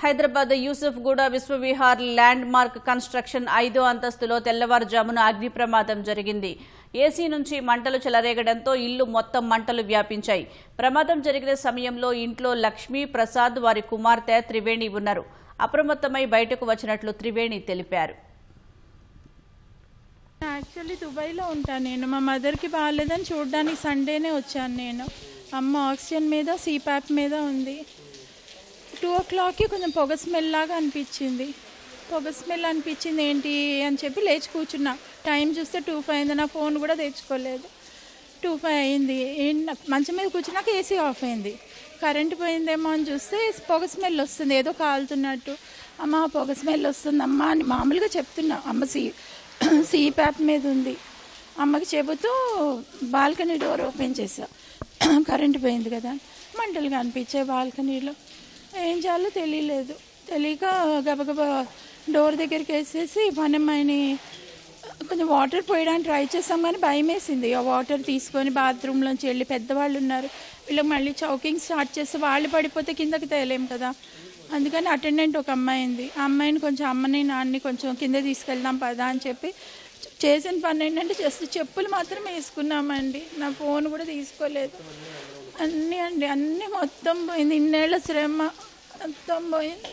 Hyderabad Yousufguda Vishwavihar landmark construction 5వ అంతస్తులో తెల్లవారుజామున అగ్ని ప్రమాదం జరిగింది. ఏసీ నుంచి మంటలు చెలరేగడంతో ఇల్లు మొత్తం మంటలు వ్యాపించాయి. ప్రమాదం జరిగిన సమయంలో ఇంట్లో లక్ష్మీ, ప్రసాద్, వారి కుమార్తె త్రివేణి ఉన్నారు. అప్రమత్తమై బయటకు వచ్చినట్లు త్రివేణి తెలిపారు. యాక్చువల్లీ దుబాయ్లో ఉంటాను నేను. మా మదర్కి బాగాలేదని చూడడానికి సండేనే వచ్చాను నేను. అమ్మ ఆక్సిజన్ మీద, సీపాప్ మీద ఉంది. 2 o'clockకి కొంచెం పొగ స్మెల్ లాగా అనిపించింది. ఏంటి అని చెప్పి లేచి కూర్చున్నా. టైం చూస్తే 2:05 అయింది. నా ఫోన్ కూడా తెచ్చుకోలేదు. 2:05 అయింది. మంచం మీద కూర్చున్నాక ఏసీ ఆఫ్ అయింది. కరెంటు పోయిందేమో అని చూస్తే పొగ స్మెల్ వస్తుంది, ఏదో కాలుతున్నట్టు. అమ్మ పొగ స్మెల్ వస్తుందమ్మా అని మామూలుగా చెప్తున్నా. అమ్మ సీపాప్ మీద ఉంది. అమ్మకి చెబుతూ బాల్కనీ డోర్ ఓపెన్ చేసా. కరెంటు పోయింది కదా, మంటలు కనిపించాయి బాల్కనీలో. ఏం చేయాలో తెలియక గబగబా డోర్ దగ్గరికి వేసేసి పనమ్మాయిని కొంచెం వాటర్ పోయడానికి ట్రై చేసాం, కానీ భయం వేసింది. ఆ వాటర్ తీసుకొని బాత్రూంలోంచి వెళ్ళి, పెద్దవాళ్ళు ఉన్నారు, వీళ్ళకి మళ్ళీ చౌకింగ్ స్టార్ట్ చేస్తే వాళ్ళు పడిపోతే కిందకి తేలేం కదా. అందుకని అటెండెంట్ ఒక అమ్మాయి ఉంది. ఆ అమ్మాయిని కొంచెం అమ్మని నాన్నని కొంచెం కింద తీసుకెళ్దాం పదా అని చెప్పి చేసిన పని ఏంటంటే జస్ట్ చెప్పులు మాత్రం వేసుకున్నామండి. నా ఫోన్ కూడా తీసుకోలేదు. అన్నీ మొత్తం పోయింది. ఇన్నేళ్ల శ్రమ మొత్తం పోయింది.